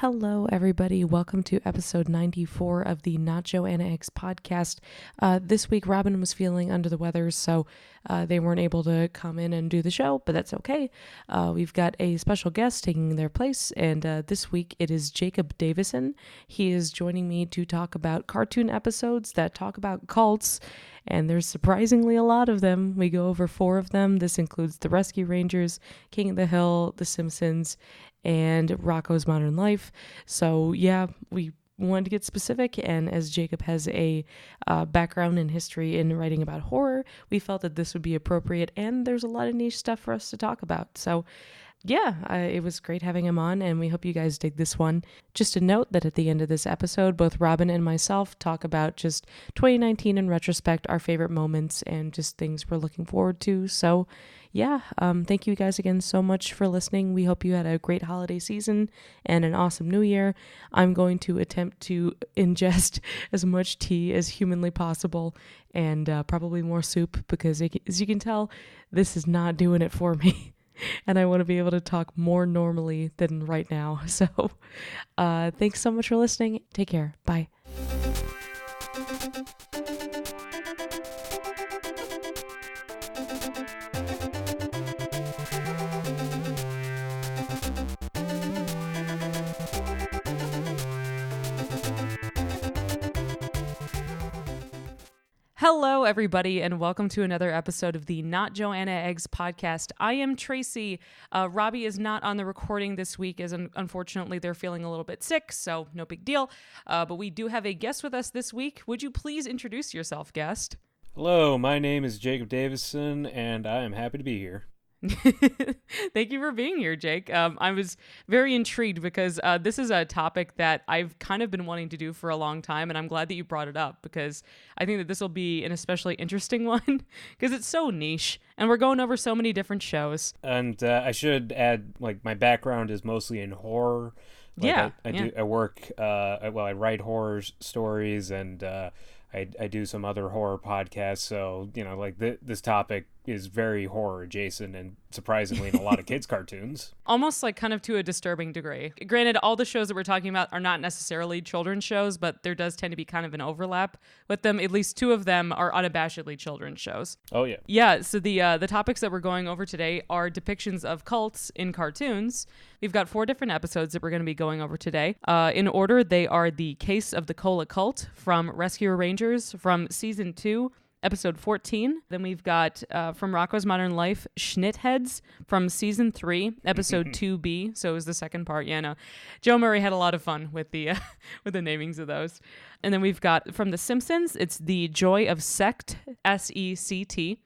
Hello, everybody. Welcome to episode 94 of the Not Joanna Eggs podcast. This week, Robin was feeling under the weather, so they weren't able to come in and do the show, but that's okay. We've got a special guest taking their place, and this week it is Jacob Davison. He is joining me to talk about cartoon episodes that talk about cults, and there's surprisingly a lot of them. We go over 4 of them. This includes The Rescue Rangers, King of the Hill, The Simpsons, and Rocko's Modern Life. So yeah, we wanted to get specific, and as Jacob has a background in history in writing about horror, we felt that this would be appropriate, and there's a lot of niche stuff for us to talk about. So yeah, it was great having him on, and we hope you guys dig this one. Just a note that at the end of this episode, both Robin and myself talk about just 2019 in retrospect, our favorite moments, and just things we're looking forward to. So yeah, thank you guys again so much for listening. We hope you had a great holiday season and an awesome new year. I'm going to attempt to ingest as much tea as humanly possible, and probably more soup, because as you can tell, this is not doing it for me. And I want to be able to talk more normally than right now. So thanks so much for listening. Take care. Bye. Hello, everybody, and welcome to another episode of the Not Joanna Eggs podcast. I am Tracy. Robbie is not on the recording this week, as unfortunately they're feeling a little bit sick, so no big deal. But we do have a guest with us this week. Would you please introduce yourself, guest? Hello, my name is Jacob Davison, and I am happy to be here. Thank you for being here, Jake. I was very intrigued because this is a topic that I've kind of been wanting to do for a long time, and I'm glad that you brought it up, because I think that this will be an especially interesting one because it's so niche, and we're going over so many different shows. And I should add, my background is mostly in horror. I write horror stories, and I do some other horror podcasts, so, this topic is very horror adjacent, and surprisingly in a lot of kids' cartoons. Almost kind of to a disturbing degree. Granted, all the shows that we're talking about are not necessarily children's shows, but there does tend to be kind of an overlap with them. At least 2 of them are unabashedly children's shows. Oh, yeah. Yeah, so the topics that we're going over today are depictions of cults in cartoons. We've got 4 different episodes that we're going to be going over today. In order, they are The Case of the Cola Cult from Rescue Rangers from Season 2, Episode 14. Then we've got from Rocko's Modern Life, Schnit Heads from Season 3, Episode 2B. So it was the second part. Yeah, no. Joe Murray had a lot of fun with the with the namings of those. And then we've got from The Simpsons, it's The Joy of Sect, S-E-C-T.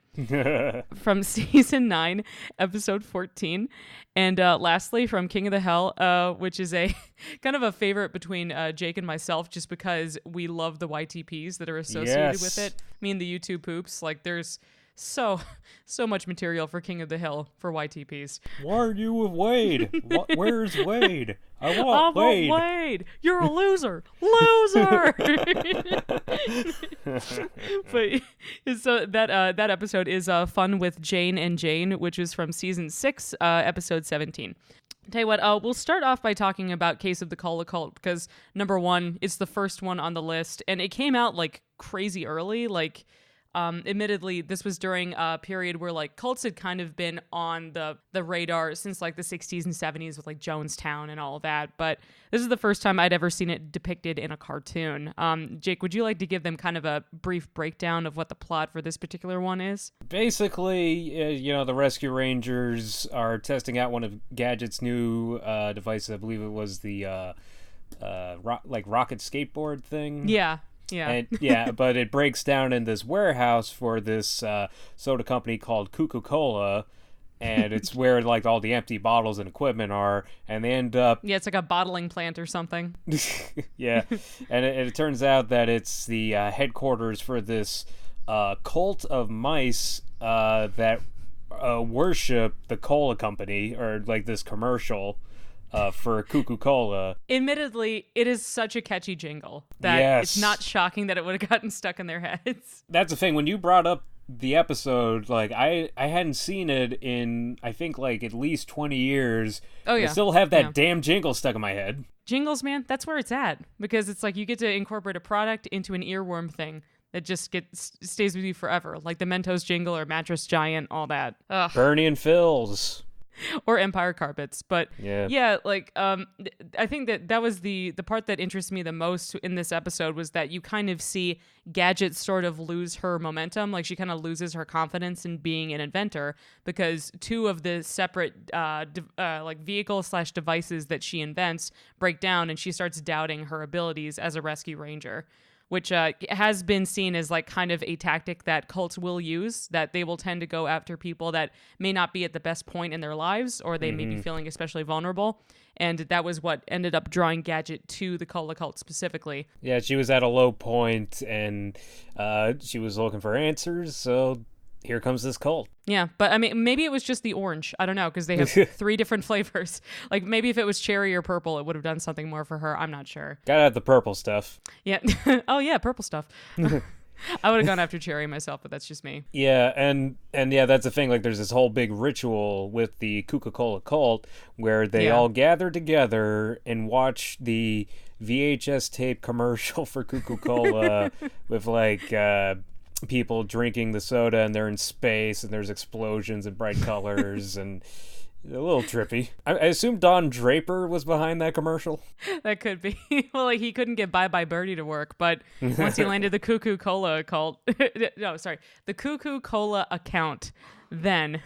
From Season 9, Episode 14. And lastly, from King of the Hill, which is a kind of a favorite between Jake and myself, just because we love the YTPs that are associated with it. Me and the YouTube poops, there's so much material for King of the Hill for YTPs. Why are you with Wade? Where's Wade? I want Wade. You're a loser. But so that episode is fun with Jane and Jane, which is from Season 6, Episode 17. Tell you what, we'll start off by talking about Case of the Cola Cult, because number 1, it's the first one on the list, and it came out crazy early. Admittedly, this was during a period where cults had kind of been on the radar since the 60s and 70s with Jonestown and all that. But this is the first time I'd ever seen it depicted in a cartoon. Jake, would you like to give them kind of a brief breakdown of what the plot for this particular one is? Basically, the Rescue Rangers are testing out one of Gadget's new devices. I believe it was the rocket skateboard thing. Yeah. Yeah. And, but it breaks down in this warehouse for this soda company called Coca-Cola, and it's where all the empty bottles and equipment are, and they end up... Yeah, it's like a bottling plant or something. Yeah, and it turns out that it's the headquarters for this cult of mice that worship the cola company, or this commercial for Coca-Cola. Admittedly, it is such a catchy jingle that It's not shocking that it would have gotten stuck in their heads. That's the thing. When you brought up the episode, like I hadn't seen it in I think like at least 20 years. Oh yeah. I still have that damn jingle stuck in my head. Jingles, man, that's where it's at, because it's like you get to incorporate a product into an earworm thing that just stays with you forever, like the Mentos jingle or Mattress Giant, all that. Ugh. Bernie and Phil's. Or Empire Carpets. But yeah, like I think that was the part that interests me the most in this episode, was that you kind of see Gadget sort of lose her momentum. Like she kind of loses her confidence in being an inventor, because two of the separate like vehicle/devices that she invents break down, and she starts doubting her abilities as a rescue ranger, which has been seen as like kind of a tactic that cults will use, that they will tend to go after people that may not be at the best point in their lives, or they may be feeling especially vulnerable. And that was what ended up drawing Gadget to the cult specifically. Yeah, she was at a low point, and she was looking for answers, so here comes this cult. Yeah, but I mean, maybe it was just the orange. I don't know, because they have 3 different flavors. Like maybe if it was cherry or purple, it would have done something more for her. I'm not sure. Gotta have the purple stuff. Yeah. Oh yeah, purple stuff. I would have gone after cherry myself, but that's just me. Yeah, and yeah, that's the thing. Like, there's this whole big ritual with the Coca-Cola cult where they all gather together and watch the VHS tape commercial for Coca-Cola with like people drinking the soda, and they're in space, and there's explosions and bright colors, and a little trippy. I assume Don Draper was behind that commercial. That could be. Well, like, he couldn't get Bye Bye Birdie to work, but once he landed the Cuckoo Cola cult, the Cuckoo Cola account, then,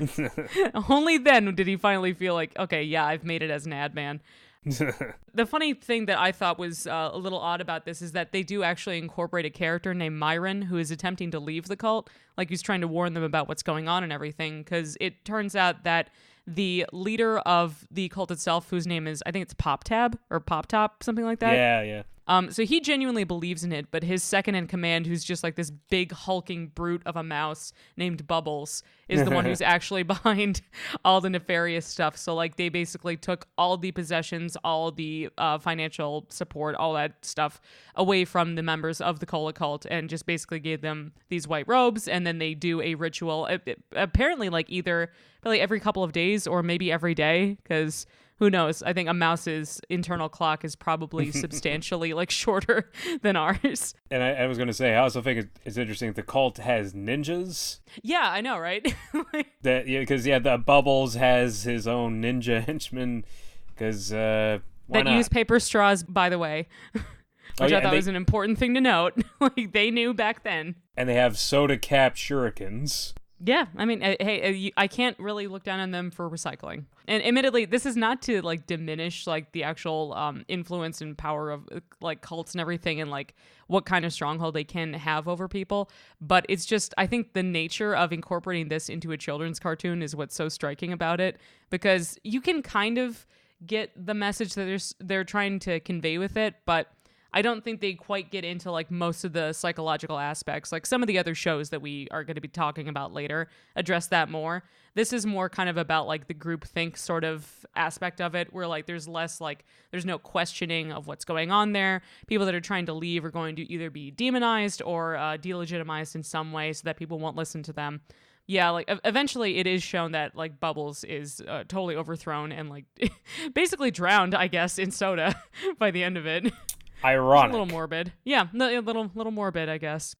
only then did he finally feel like, okay, yeah, I've made it as an ad man. The funny thing that I thought was a little odd about this is that they do actually incorporate a character named Myron, who is attempting to leave the cult. Like, he's trying to warn them about what's going on and everything, because it turns out that the leader of the cult itself, whose name is, I think it's Pop Tab or Pop Top, something like that. Yeah. So he genuinely believes in it, but his second in command, who's just like this big hulking brute of a mouse named Bubbles, is the one who's actually behind all the nefarious stuff. So like they basically took all the possessions, all the financial support, all that stuff away from the members of the Cola cult, and just basically gave them these white robes, and then they do a ritual, apparently like either probably every couple of days or maybe every day, because who knows? I think a mouse's internal clock is probably substantially like shorter than ours. And I was going to say, I also think it's interesting that the cult has ninjas. Yeah, I know, right? Because the Bubbles has his own ninja henchman. Because why not? Use paper straws, by the way. Which I thought was an important thing to note. Like they knew back then. And they have soda cap shurikens. Yeah, I mean, hey, I can't really look down on them for recycling. And admittedly, this is not to like diminish like the actual influence and power of like cults and everything, and like what kind of stronghold they can have over people. But it's just, I think the nature of incorporating this into a children's cartoon is what's so striking about it, because you can kind of get the message that they're trying to convey with it, but I don't think they quite get into like most of the psychological aspects. Like some of the other shows that we are going to be talking about later address that more. This is more kind of about like the groupthink sort of aspect of it, where like there's less like there's no questioning of what's going on there. People that are trying to leave are going to either be demonized or delegitimized in some way so that people won't listen to them. Yeah, like eventually it is shown that like Bubbles is totally overthrown and like basically drowned, I guess, in soda by the end of it. Ironic. A little morbid. Yeah, a little morbid, I guess.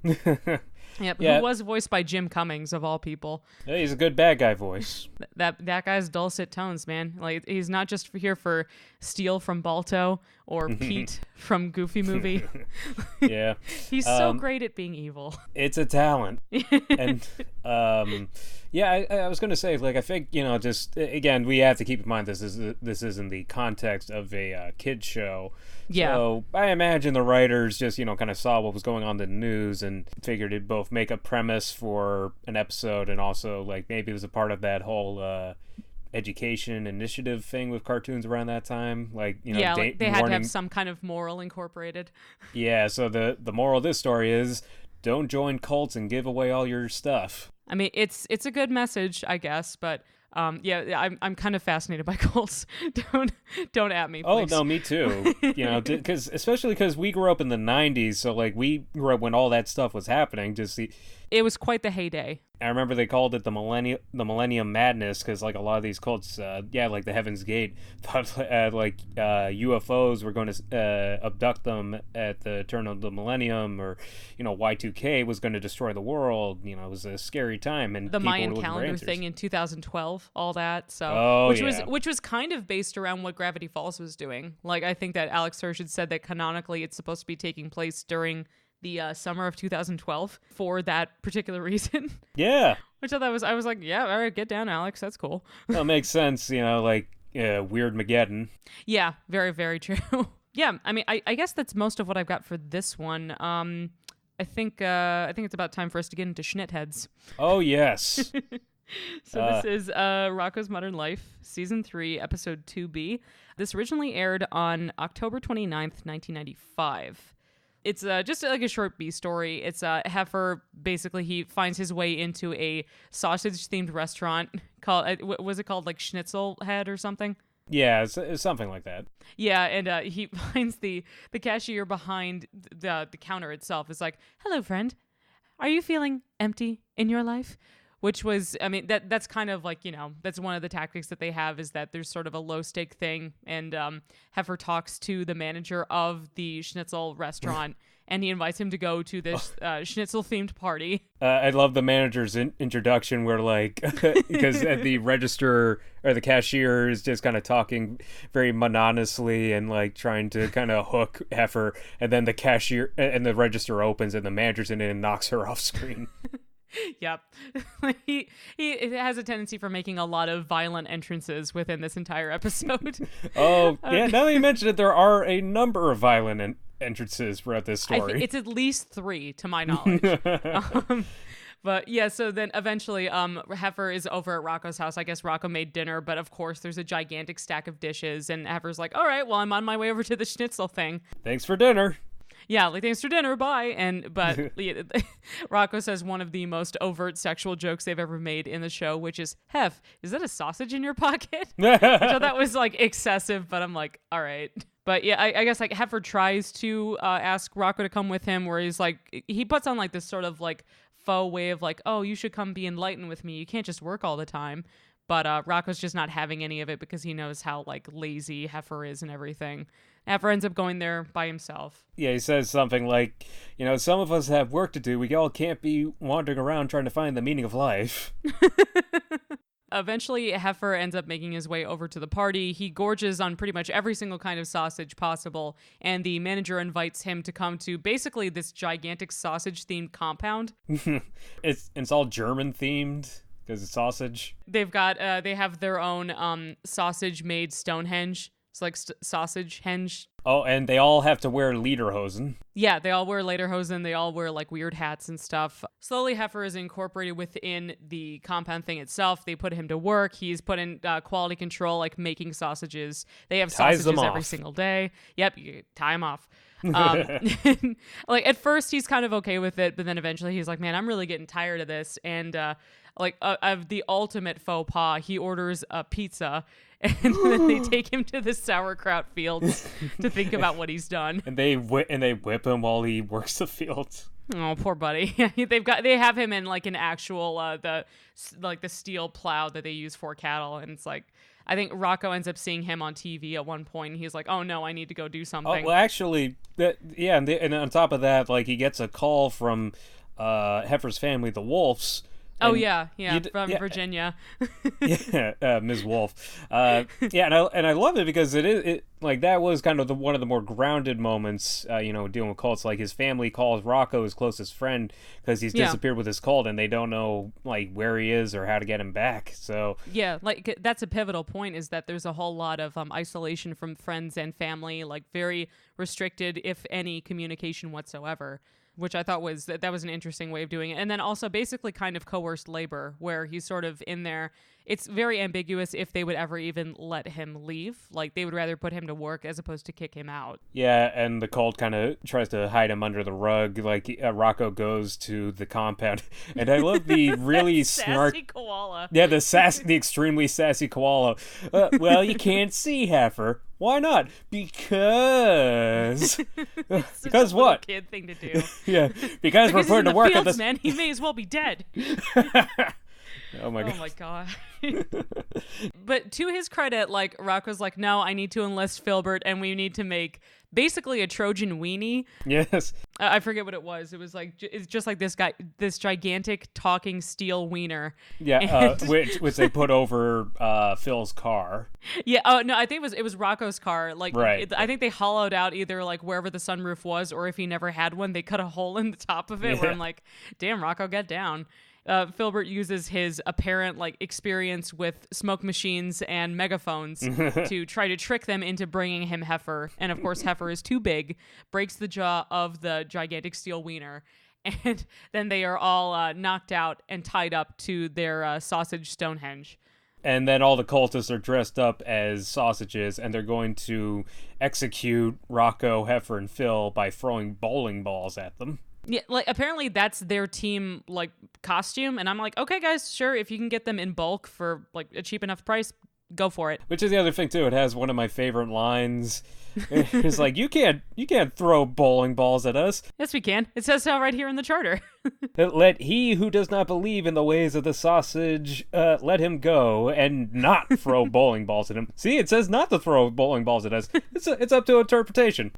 Yep. Yeah. Who was voiced by Jim Cummings, of all people. Yeah, he's a good bad guy voice. That guy's dulcet tones, man. Like he's not just here for Steel from Balto or Pete from Goofy Movie. Yeah. He's so great at being evil. It's a talent. And yeah, I was going to say, like, I think, just again, we have to keep in mind this is in the context of a kids show. Yeah. So I imagine the writers just, kind of saw what was going on in the news and figured it'd both make a premise for an episode and also, like, maybe it was a part of that whole education initiative thing with cartoons around that time. Like, yeah, like they had to have some kind of moral incorporated. Yeah, so the moral of this story is don't join cults and give away all your stuff. I mean, it's a good message, I guess, but yeah, I'm kind of fascinated by cults. Don't at me, please. Oh no, me too. Especially because we grew up in the '90s, so like we grew up when all that stuff was happening. Just It was quite the heyday. I remember they called it the Millennium Madness because like a lot of these cults, like the Heaven's Gate, thought UFOs were going to abduct them at the turn of the millennium, or Y2K was going to destroy the world. It was a scary time, and the people Mayan were looking for calendar answers. thing in 2012, all that. So, yeah. which was kind of based around what Gravity Falls was doing. Like I think that Alex Hirsch had said that canonically it's supposed to be taking place during the summer of 2012 for that particular reason. Yeah. Which I was like, yeah, all right, get down, Alex. That's cool. That makes sense, Weird Mageddon. Yeah, very, very true. Yeah, I mean, I guess that's most of what I've got for this one. I think it's about time for us to get into Schnit heads. Oh, yes. So this is Rocko's Modern Life, Season 3, Episode 2B. This originally aired on October 29th, 1995. It's just like a short B story. It's Heifer, basically, he finds his way into a sausage-themed restaurant called, was it called like Schnitzel Head or something? Yeah, it's something like that. Yeah, and he finds the cashier behind the counter itself. It's like, hello, friend. Are you feeling empty in your life? Which was, I mean, that's kind of like, that's one of the tactics that they have, is that there's sort of a low stake thing. And Heifer talks to the manager of the Schnitzel restaurant and he invites him to go to this Schnitzel themed party. I love the manager's introduction where like, because the register or the cashier is just kind of talking very monotonously and like trying to kind of hook Heifer. And then the cashier and the register opens and the manager's in it and knocks her off screen. Yep. He has a tendency for making a lot of violent entrances within this entire episode. Oh, yeah. Now that you mention it, there are a number of violent entrances throughout this story. It's at least 3, to my knowledge. But yeah, so then eventually Heifer is over at Rocko's house. I guess Rocko made dinner, but of course there's a gigantic stack of dishes, and Heifer's like, all right, well, I'm on my way over to the Schnitzel thing. Thanks for dinner. Yeah, like, thanks for dinner, bye. But Rocko says one of the most overt sexual jokes they've ever made in the show, which is, Hef, is that a sausage in your pocket? So that was like excessive, but I'm like, all right. But yeah, I guess like Heifer tries to ask Rocko to come with him, where he's like, he puts on like this sort of like faux way of like, oh, you should come be enlightened with me. You can't just work all the time. But Rocko's just not having any of it because he knows how like lazy Heifer is and everything. Heifer ends up going there by himself. Yeah, he says something like, some of us have work to do. We all can't be wandering around trying to find the meaning of life. Eventually, Heifer ends up making his way over to the party. He gorges on pretty much every single kind of sausage possible, and the manager invites him to come to basically this gigantic sausage-themed compound. It's all German-themed because it's sausage. They have their own sausage-made Stonehenge. It's like sausage henge. Oh, and they all have to wear lederhosen. Yeah, they all wear lederhosen. They all wear like weird hats and stuff. Slowly, Heifer is incorporated within the compound thing itself. They put him to work. He's put in quality control, like making sausages. They have sausages every single day. Yep, you tie them off. Like at first, he's kind of okay with it, but then eventually he's like, man, I'm really getting tired of this. And of the ultimate faux pas, he orders a pizza. And then they take him to the sauerkraut fields to think about what he's done. And they whip him while he works the fields. Oh, poor buddy. They have him in like an actual the steel plow that they use for cattle, and it's like I think Rocko ends up seeing him on TV at one point, and he's like, "Oh no, I need to go do something." Oh, well, actually, and on top of that, like he gets a call from Heifer's family, the Wolves. Oh yeah, from Virginia. Yeah, Ms. Wolf. And I love it because it like that was kind of one of the more grounded moments. Dealing with cults. Like his family calls Rocko his closest friend because he's disappeared with his cult, and they don't know like where he is or how to get him back. So yeah, like that's a pivotal point. Is that there's a whole lot of isolation from friends and family, like very restricted, if any, communication whatsoever. Which I thought that was an interesting way of doing it. And then also basically kind of coerced labor, where he's sort of in there. it's very ambiguous if they would ever even let him leave. Like, they would rather put him to work as opposed to kick him out. Yeah, and the cult kind of tries to hide him under the rug. Like, Rocko goes to the compound. And I love the really sassy koala. Yeah, the extremely sassy koala. Well, you can't see Heifer. Why not? Because because what? Kid thing to do. Yeah, because we're putting to work fields, at this. Man, he may as well be dead. Oh my god. Oh my god. But to his credit, like, Rocko's like, no, I need to enlist Filbert, and we need to make basically a Trojan weenie. Yes. I forget what it was. It was like, it's just like this gigantic talking steel wiener. Yeah, which they put over Phil's car. Yeah. Oh no, I think it was Rocko's car. Like, right. I think they hollowed out either like wherever the sunroof was, or if he never had one, they cut a hole in the top of it. Yeah. Where I'm like, damn, Rocko, get down. Filbert uses his apparent like experience with smoke machines and megaphones to try to trick them into bringing him Heifer. And of course, Heifer is too big, breaks the jaw of the gigantic steel wiener, and then they are all knocked out and tied up to their sausage Stonehenge. And then all the cultists are dressed up as sausages, and they're going to execute Rocko, Heifer, and Phil by throwing bowling balls at them. Yeah, like, apparently that's their team, like, costume, and I'm like, okay, guys, sure, if you can get them in bulk for, like, a cheap enough price, go for it. Which is the other thing, too. It has one of my favorite lines. It's like, you can't throw bowling balls at us. Yes, we can. It says so right here in the charter. Let he who does not believe in the ways of the sausage, let him go and not throw bowling balls at him. See, it says not to throw bowling balls at us. It's up to interpretation.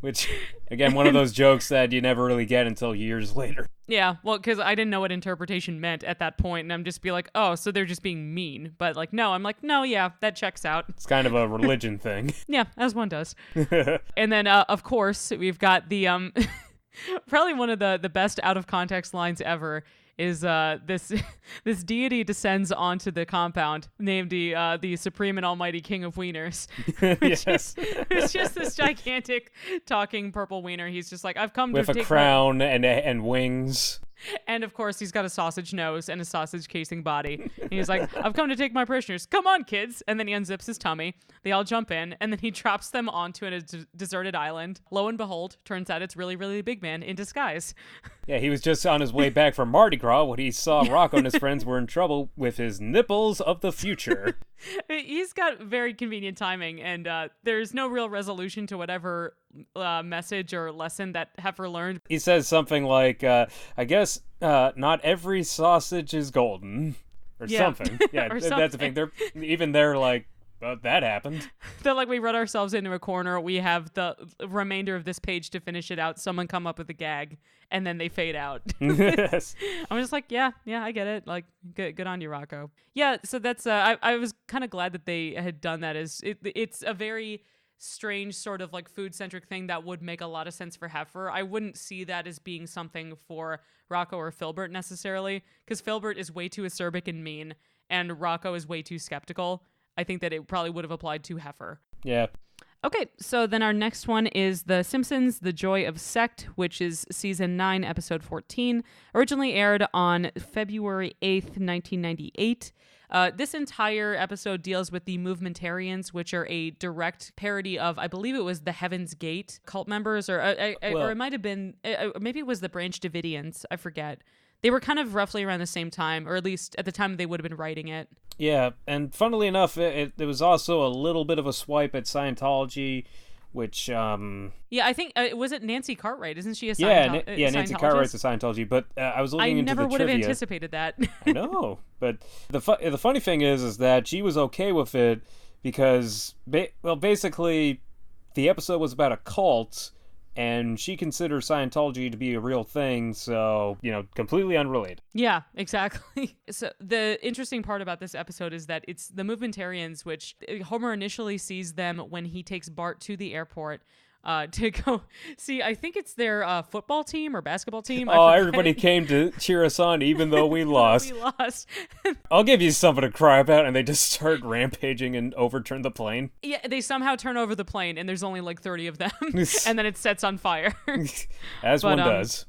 Which, again, one of those jokes that you never really get until years later. Yeah, well, because I didn't know what interpretation meant at that point, and I'm just be like, oh, so they're just being mean. But, like, no, I'm like, no, yeah, that checks out. It's kind of a religion thing. Yeah, as one does. And then, of course, we've got the, probably one of the best out-of-context lines ever is this deity descends onto the compound named the Supreme and Almighty King of Wieners. Yes. It's just this gigantic talking purple wiener. He's just like, I've come with to a take crown and wings. And of course, he's got a sausage nose and a sausage casing body. And he's like, I've come to take my prisoners. Come on, kids. And then he unzips his tummy. They all jump in, and then he drops them onto a deserted island. Lo and behold, turns out it's really, really big man in disguise. Yeah, he was just on his way back from Mardi Gras when he saw Rocko and his friends were in trouble with his nipples of the future. He's got very convenient timing, and there's no real resolution to whatever message or lesson that Heifer learned. He says something like, I guess not every sausage is golden, or something. Yeah, or that's the thing. They're like, well, that happened. They're like, we run ourselves into a corner. We have the remainder of this page to finish it out. Someone come up with a gag, and then they fade out. Yes. I'm just like, yeah, I get it. Like, good on you, Rocko. Yeah, so that's, I was kind of glad that they had done that. It's a very strange sort of like food-centric thing that would make a lot of sense for Heifer. I wouldn't see that as being something for Rocko or Filbert necessarily, because Filbert is way too acerbic and mean, and Rocko is way too skeptical. I think that it probably would have applied to Heifer. Yeah. Okay, so then our next one is The Simpsons, The Joy of Sect, which is season 9, episode 14. Originally aired on February 8th, 1998. This entire episode deals with the Movementarians, which are a direct parody of, I believe it was the Heaven's Gate cult members, or it might have been, maybe it was the Branch Davidians, I forget. They were kind of roughly around the same time, or at least at the time they would have been writing it. Yeah, and funnily enough, it was also a little bit of a swipe at Scientology, which... Yeah, I think, was it Nancy Cartwright? Isn't she a Scientologist? Yeah, Nancy Cartwright's a Scientology, but I was looking into the trivia. I never would have anticipated that. I know, but the funny thing is that she was okay with it because, basically, the episode was about a cult, and she considers Scientology to be a real thing, so, completely unrelated. Yeah, exactly. So the interesting part about this episode is that it's the Movementarians, which Homer initially sees them when he takes Bart to the airport to go see, I think it's their football team or basketball team. Oh, everybody came to cheer us on even though we lost. We lost. I'll give you something to cry about, and they just start rampaging and overturn the plane. Yeah, they somehow turn over the plane, and there's only like 30 of them, and then it sets on fire. As one does.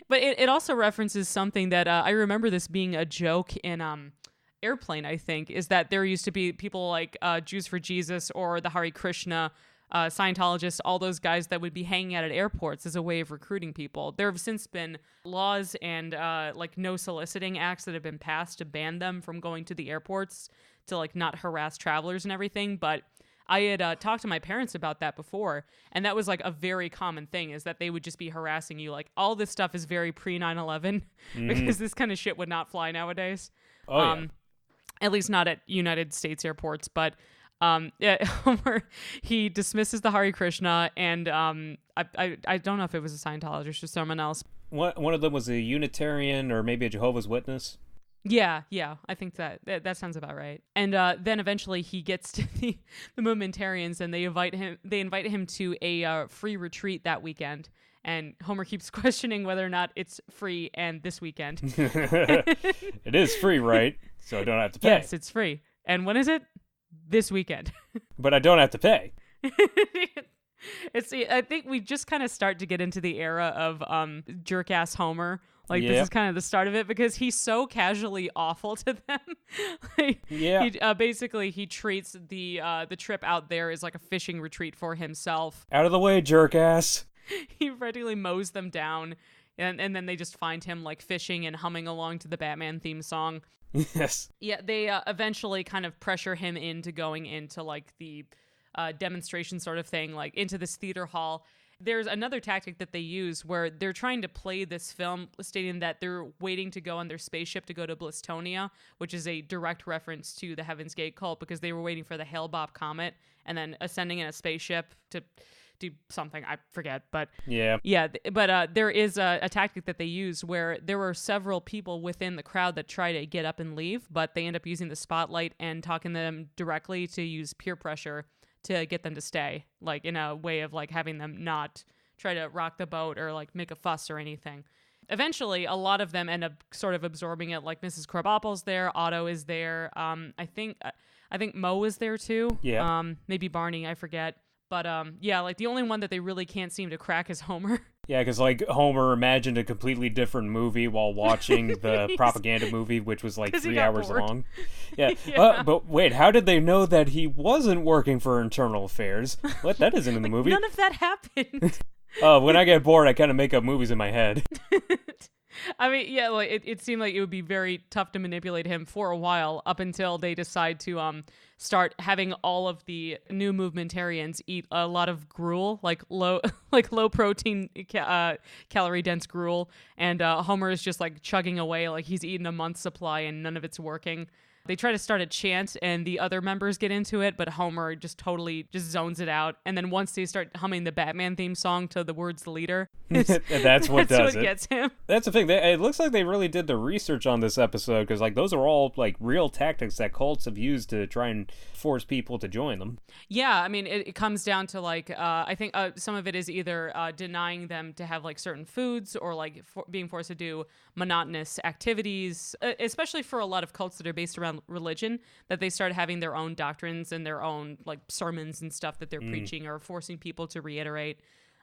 But it also references something that I remember this being a joke in airplane, I think, is that there used to be people like Jews for Jesus or the Hare Krishna Scientologists, all those guys that would be hanging out at airports as a way of recruiting people. There have since been laws and like no soliciting acts that have been passed to ban them from going to the airports to like not harass travelers and everything. But I had talked to my parents about that before, and that was like a very common thing, is that they would just be harassing you. Like, all this stuff is very pre-9/11 because this kind of shit would not fly nowadays. Yeah. At least not at United States airports. But yeah, Homer, he dismisses the Hare Krishna, and I don't know if it was a Scientologist or someone else. One of them was a Unitarian or maybe a Jehovah's Witness. Yeah, I think that sounds about right. And then eventually he gets to the Momentarians, and they invite him to a free retreat that weekend. And Homer keeps questioning whether or not it's free and this weekend. It is free, right? So I don't have to pay. Yes, it's free. And when is it? This weekend. But I don't have to pay. I think we just kind of start to get into the era of jerk-ass Homer. Like, This is kind of the start of it, because he's so casually awful to them. He treats the trip out there as like a fishing retreat for himself. Out of the way, jerk-ass. He practically mows them down, and then they just find him like fishing and humming along to the Batman theme song. Yes. Yeah, they eventually kind of pressure him into going into like the demonstration sort of thing, like into this theater hall. There's another tactic that they use where they're trying to play this film stating that they're waiting to go on their spaceship to go to Blistonia, which is a direct reference to the Heaven's Gate cult, because they were waiting for the Hale-Bopp comet and then ascending in a spaceship to do something, I forget, but there is a tactic that they use where there were several people within the crowd that try to get up and leave, but they end up using the spotlight and talking to them directly to use peer pressure to get them to stay, like in a way of like having them not try to rock the boat or like make a fuss or anything. Eventually, a lot of them end up sort of absorbing it. Like Mrs. Krabappel's there, Otto is there. I think Moe is there too. Yeah. Maybe Barney, I forget. But like the only one that they really can't seem to crack is Homer. Yeah, because like Homer imagined a completely different movie while watching the propaganda movie, which was like 3 hours bored. long. Yeah, but wait, how did they know that he wasn't working for Internal Affairs? What? That isn't in the movie. None of that happened. When I get bored, I kind of make up movies in my head. I mean, yeah, like it seemed like it would be very tough to manipulate him for a while, up until they decide to start having all of the new movementarians eat a lot of gruel, like low protein, calorie dense gruel, and Homer is just like chugging away like he's eaten a month's supply and none of it's working. They try to start a chant and the other members get into it, but Homer just totally just zones it out. And then once they start humming the Batman theme song to the words "leader," that's what gets him. That's the thing. It looks like they really did the research on this episode, because like those are all like real tactics that cults have used to try and force people to join them. Yeah, I mean, it comes down to like I think some of it is either denying them to have like certain foods, or like being forced to do monotonous activities, especially for a lot of cults that are based around religion, that they start having their own doctrines and their own like sermons and stuff that they're preaching or forcing people to reiterate.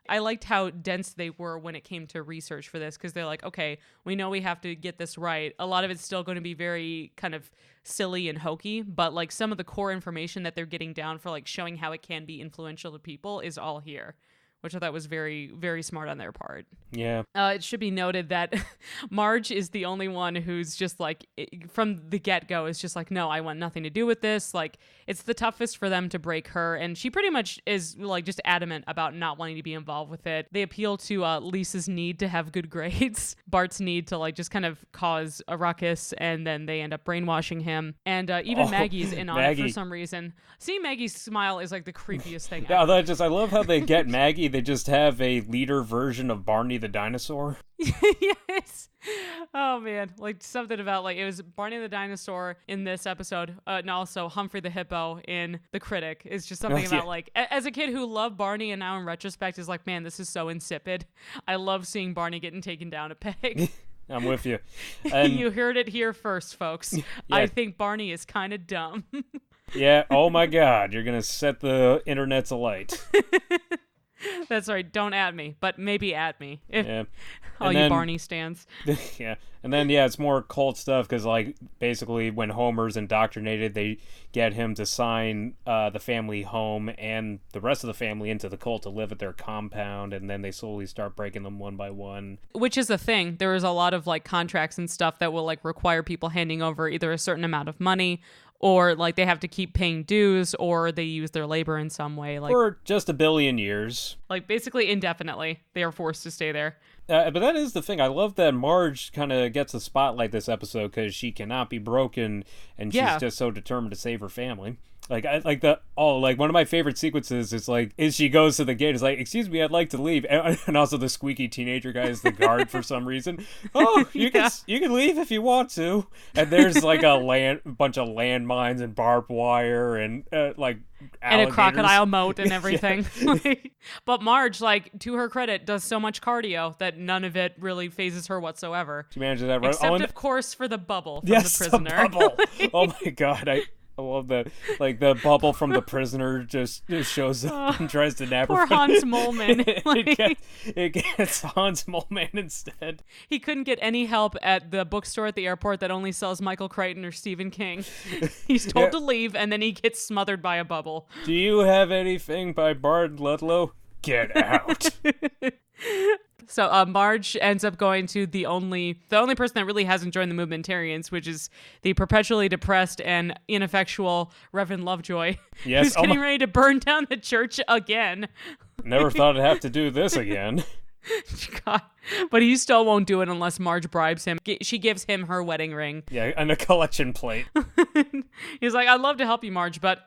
I liked how dense they were when it came to research for this, because they're like, okay, we know we have to get this right. A lot of it's still going to be very kind of silly and hokey, but like some of the core information that they're getting down for like showing how it can be influential to people is all here, which I thought was very, very smart on their part. Yeah. It should be noted that Marge is the only one who's just like, from the get-go, is just like, no, I want nothing to do with this. Like, it's the toughest for them to break her, and she pretty much is like just adamant about not wanting to be involved with it. They appeal to Lisa's need to have good grades, Bart's need to like just kind of cause a ruckus, and then they end up brainwashing him. And even Maggie's in on it for some reason. Seeing Maggie's smile is like the creepiest thing ever. I love how they get Maggie. They just have a leader version of Barney the dinosaur. Yes. Oh man, like something about like it was Barney the dinosaur in this episode, and also Humphrey the hippo in The Critic. It's just something about like as a kid who loved Barney and now in retrospect is like, man, this is so insipid. I love seeing Barney getting taken down a peg. I'm with you. You heard it here first, folks. Yeah. I think Barney is kind of dumb. Yeah. Oh my God, you're gonna set the internets alight. That's right. Don't at me, but maybe at me. Yeah. All you Barney stands. Yeah. And then, yeah, it's more cult stuff because, like, basically when Homer's indoctrinated, they get him to sign the family home and the rest of the family into the cult to live at their compound, and then they slowly start breaking them one by one. Which is a thing. There is a lot of, like, contracts and stuff that will, like, require people handing over either a certain amount of money or, like, they have to keep paying dues or they use their labor in some way. Like, for just a billion years. Like, basically indefinitely. They are forced to stay there. But that is the thing. I love that Marge kind of gets the spotlight this episode because she cannot be broken, and she's just so determined to save her family. Like, one of my favorite sequences is she goes to the gate, is like, excuse me, I'd like to leave. And also the squeaky teenager guy is the guard for some reason. Oh, you can leave if you want to. And there's like a bunch of landmines and barbed wire and like and a crocodile moat and everything. But Marge, like, to her credit, does so much cardio that none of it really phases her whatsoever. She manages that right. Except, of course, for the bubble from the prisoner. The bubble. Oh my god, I love that. Like, the bubble from the prisoner just shows up and tries to nab her. Poor Hans Moleman. It gets Hans Moleman instead. He couldn't get any help at the bookstore at the airport that only sells Michael Crichton or Stephen King. He's told to leave, and then he gets smothered by a bubble. Do you have anything by Bard Ludlow? Get out. So Marge ends up going to the only person that really hasn't joined the Movementarians, which is the perpetually depressed and ineffectual Reverend Lovejoy, who's getting ready to burn down the church again. Never thought I'd have to do this again. God. But he still won't do it unless Marge bribes him. She gives him her wedding ring. Yeah, and a collection plate. He's like, I'd love to help you, Marge, but...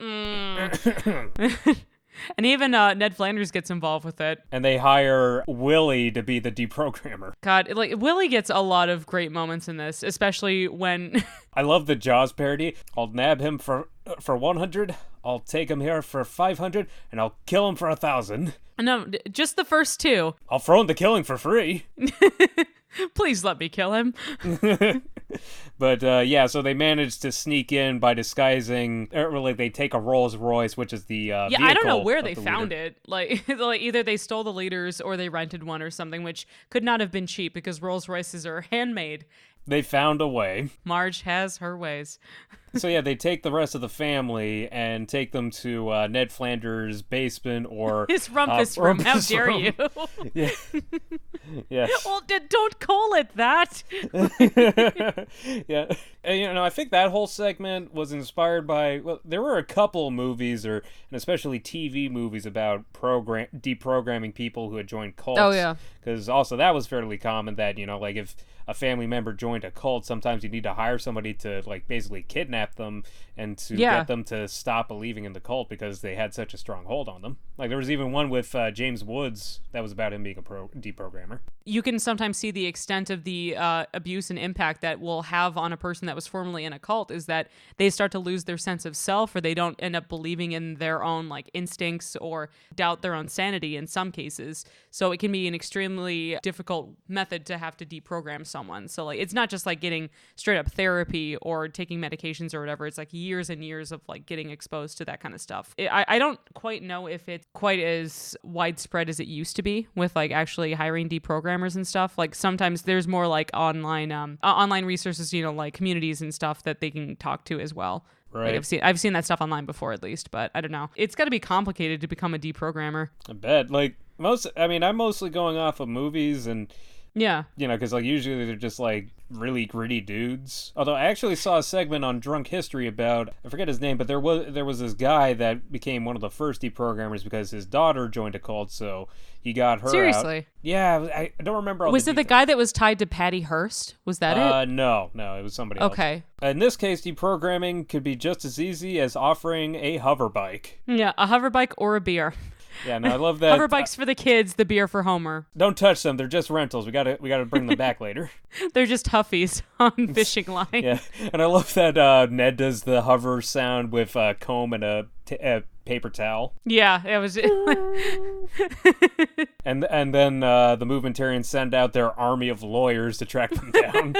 And even Ned Flanders gets involved with it. And they hire Willie to be the deprogrammer. God, like, Willie gets a lot of great moments in this, especially when... I love the Jaws parody. I'll nab him for 100, I'll take him here for 500, and I'll kill him for 1,000. No, just the first two. I'll throw in the killing for free. Please let me kill him. But so they managed to sneak in by disguising, like they take a Rolls Royce, which is the vehicle. I don't know where they found it. Like either they stole the leaders or they rented one or something, which could not have been cheap because Rolls Royces are handmade. They found a way. Marge has her ways. So yeah, they take the rest of the family and take them to Ned Flanders' basement or his rumpus room. How dare you? Yeah. Yes. Well, don't call it that. Yeah. And, I think that whole segment was inspired by, well, there were a couple movies and especially TV movies about deprogramming people who had joined cults. Oh, yeah. Because also that was fairly common that, like if a family member joined a cult, sometimes you need to hire somebody to, like, basically kidnap them and to get them to stop believing in the cult because they had such a strong hold on them. Like, there was even one with James Woods that was about him being a deprogrammer. You can sometimes see the extent of the abuse and impact that will have on a person that was formerly in a cult is that they start to lose their sense of self, or they don't end up believing in their own, like, instincts or doubt their own sanity in some cases. So it can be an extremely difficult method to have to deprogram someone. So, like, it's not just like getting straight up therapy or taking medications or whatever. It's like years and years of, like, getting exposed to that kind of stuff. I don't quite know if it's quite as widespread as it used to be with, like, actually hiring deprogrammers and stuff. Like, sometimes there's more like online resources, like communities and stuff that they can talk to as well. Right. Like, I've seen that stuff online before, at least, but I don't know. It's got to be complicated to become a deprogrammer. I bet. Like, I'm mostly going off of movies and yeah. Because, like, usually they're just, like, really gritty dudes. Although I actually saw a segment on Drunk History about, I forget his name, but there was this guy that became one of the first deprogrammers because his daughter joined a cult, so he got her Seriously? out. Yeah, I don't remember all Was it the guy that was tied to Patty Hearst? Was that it? No, it was somebody else. Okay. In this case, deprogramming could be just as easy as offering a hover bike. Yeah, a hover bike or a beer. Yeah, no, I love that. Hover bikes for the kids, the beer for Homer. Don't touch them; they're just rentals. We gotta bring them back later. They're just Huffies on fishing line. Yeah, and I love that Ned does the hover sound with a comb and a paper towel. Yeah, it was. And then the movementarians send out their army of lawyers to track them down.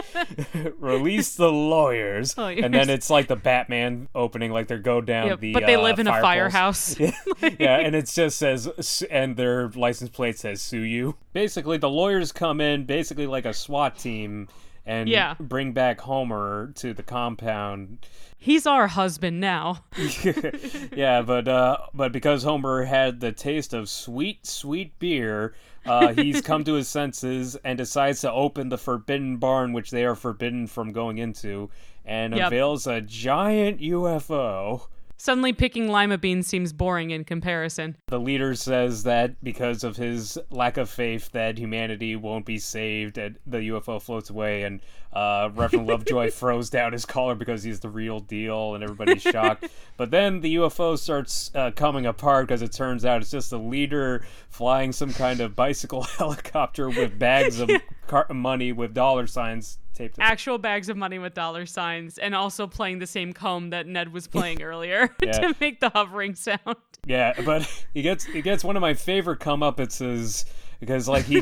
Release the lawyers. And then it's like the Batman opening, like they go down the but they live in a firehouse. firehouse. Yeah, and it just says, and their license plate says, sue you. Basically, the lawyers come in, basically like a SWAT team, and bring back Homer to the compound. He's our husband now. Yeah, but because Homer had the taste of sweet, sweet beer, he's come to his senses and decides to open the forbidden barn, which they are forbidden from going into, and unveils a giant UFO. Suddenly picking lima beans seems boring in comparison. The leader says that because of his lack of faith that humanity won't be saved, and the UFO floats away, and Reverend Lovejoy throws down his collar because he's the real deal, and everybody's shocked. But then the UFO starts coming apart because it turns out it's just the leader flying some kind of bicycle helicopter with bags of money with dollar signs. Actual bags of money with dollar signs, and also playing the same comb that Ned was playing earlier to make the hovering sound. Yeah, but he gets one of my favorite come-uppances because like he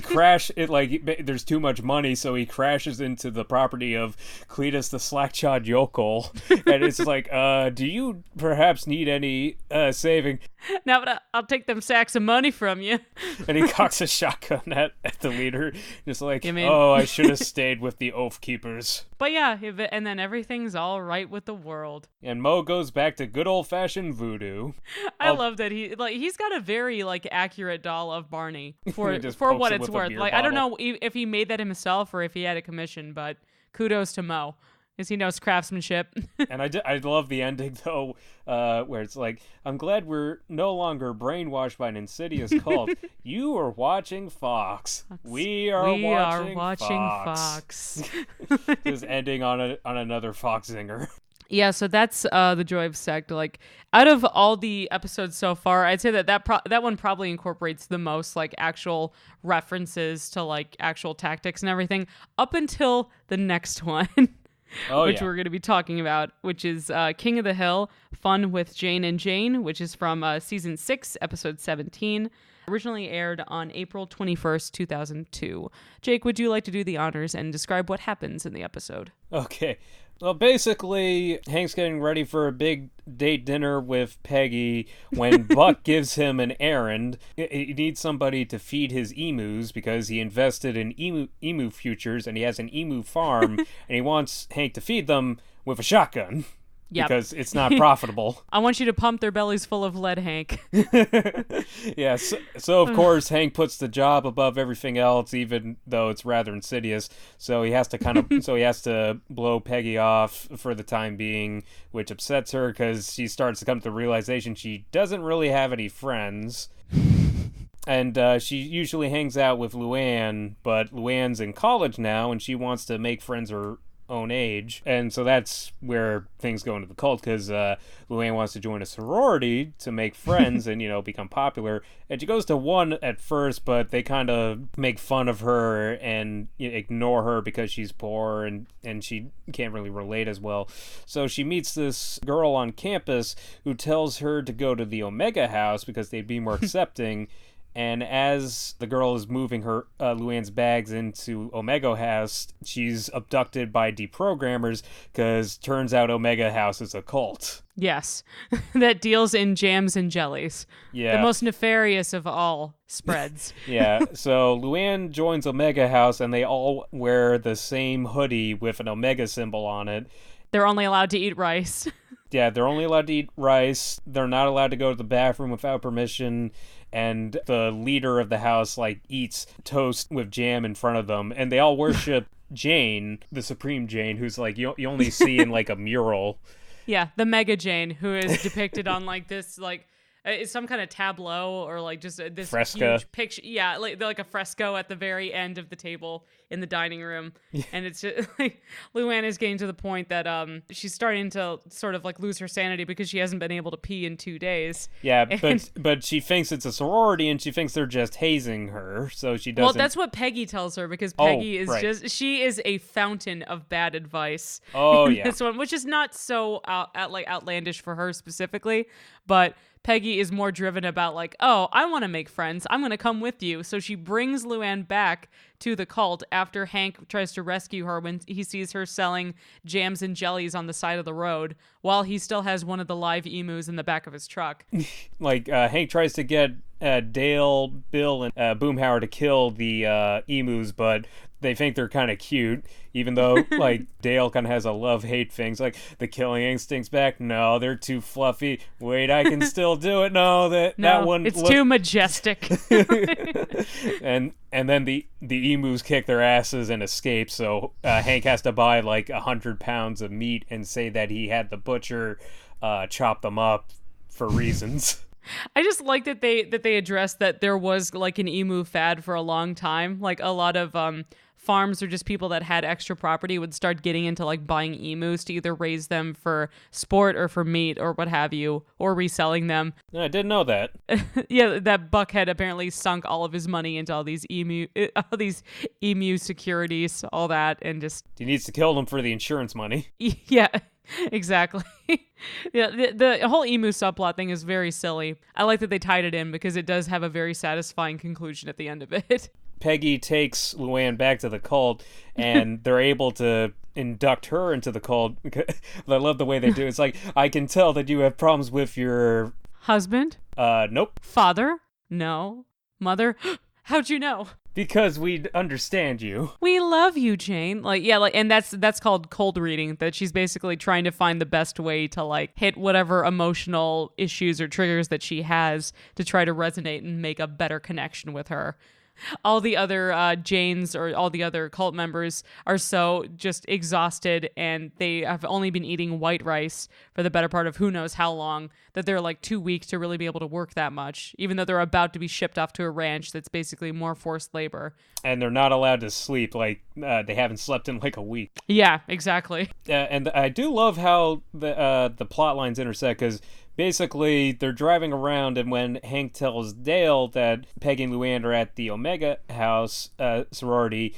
there's too much money, so he crashes into the property of Cletus the slack-jawed yokel, and it's like, do you perhaps need any saving? Now, but I'll take them sacks of money from you. And he cocks a shotgun at the leader, just like, I should have stayed with the Oath Keepers. But yeah, and then everything's all right with the world. And Mo goes back to good old-fashioned voodoo. I love that he's got a very accurate doll of Barney for what it's worth. I don't know if he made that himself or if he had a commission, but kudos to Mo, because he knows craftsmanship. And I love the ending, though, where it's like, I'm glad we're no longer brainwashed by an insidious cult. You are watching Fox. We are watching Fox. Just ending on another Fox zinger. Yeah, so that's the Joy of Sect. Out of all the episodes so far, I'd say that one probably incorporates the most actual references to actual tactics and everything, up until the next one. Which we're going to be talking about, which is King of the Hill, Fun with Jane and Jane, which is from Season 6, Episode 17. Originally aired on April 21st, 2002. Jake, would you like to do the honors and describe what happens in the episode? Okay. Well, basically, Hank's getting ready for a big date dinner with Peggy when Buck gives him an errand. He needs somebody to feed his emus because he invested in emu futures and he has an emu farm and he wants Hank to feed them with a shotgun. Yep. Because it's not profitable. I want you to pump their bellies full of lead, Hank. Yeah, so of course Hank puts the job above everything else, even though it's rather insidious. So he has to blow Peggy off for the time being, which upsets her because she starts to come to the realization she doesn't really have any friends. And she usually hangs out with Luann, but Luann's in college now, and she wants to make friends her own age, and so that's where things go into the cult, because Luann wants to join a sorority to make friends and become popular, and she goes to one at first, but they kind of make fun of her and ignore her because she's poor and she can't really relate as well. So she meets this girl on campus who tells her to go to the Omega House because they'd be more accepting. And as the girl is moving her Luann's bags into Omega House, she's abducted by deprogrammers because turns out Omega House is a cult. Yes, that deals in jams and jellies. Yeah. The most nefarious of all spreads. Yeah, so Luann joins Omega House and they all wear the same hoodie with an Omega symbol on it. They're only allowed to eat rice. Yeah, they're only allowed to eat rice. They're not allowed to go to the bathroom without permission. And the leader of the house eats toast with jam in front of them, and they all worship Jane, the Supreme Jane, who's you only see in a mural. Yeah, the Mega Jane, who is depicted on this it's some kind of tableau or like just this Fresco. huge picture. Yeah, like a fresco at the very end of the table in the dining room. And it's just like Luann is getting to the point that she's starting to sort of like lose her sanity because she hasn't been able to pee in 2 days. Yeah, And, but she thinks it's a sorority, and she thinks they're just hazing her, so she doesn't. well, that's what Peggy tells her, because Peggy is right. she is a fountain of bad advice. Oh, in yeah. This one, which is not so outlandish for her specifically, but Peggy is more driven about like, oh, I want to make friends. I'm going to come with you. So she brings Luann back to the cult after Hank tries to rescue her when he sees her selling jams and jellies on the side of the road while he still has one of the live emus in the back of his truck. Like, Hank tries to get Dale, Bill, and Boomhauer to kill the emus, but they think they're kind of cute, even though, like, Dale kind of has a love-hate thing. It's like, the killing instinct's back. No, they're too fluffy. Wait, I can still do it. No, that one... it's too majestic. and then the emus kick their asses and escape, so Hank has to buy, like, 100 pounds of meat and say that he had the butcher chop them up for reasons. I just like that they addressed that there was like an emu fad for a long time. Like a lot of farms or just people that had extra property would start getting into like buying emus to either raise them for sport or for meat or what have you, or reselling them. No, I didn't know that. Yeah, that Buckhead apparently sunk all of his money into all these emu securities, all that, and just He needs to kill them for the insurance money. yeah. Exactly. Yeah, the whole emu subplot thing is very silly. I like that they tied it in because it does have a very satisfying conclusion at the end of it. Peggy takes Luann back to the cult, and they're able to induct her into the cult. I love the way they do it. It's like, I can tell that you have problems with your... Husband? Nope. Father? No. Mother? How'd you know? Because we understand you. We love you, Jane. And that's called cold reading, that she's basically trying to find the best way to like hit whatever emotional issues or triggers that she has to try to resonate and make a better connection with her. All the other Janes or all the other cult members are so just exhausted, and they have only been eating white rice for the better part of who knows how long, that they're like too weak to really be able to work that much, even though they're about to be shipped off to a ranch that's basically more forced labor. And they're not allowed to sleep. Like, they haven't slept in like a week. Yeah, exactly. And I do love how the plot lines intersect, because basically, they're driving around, and when Hank tells Dale that Peggy and Luann are at the Omega House sorority,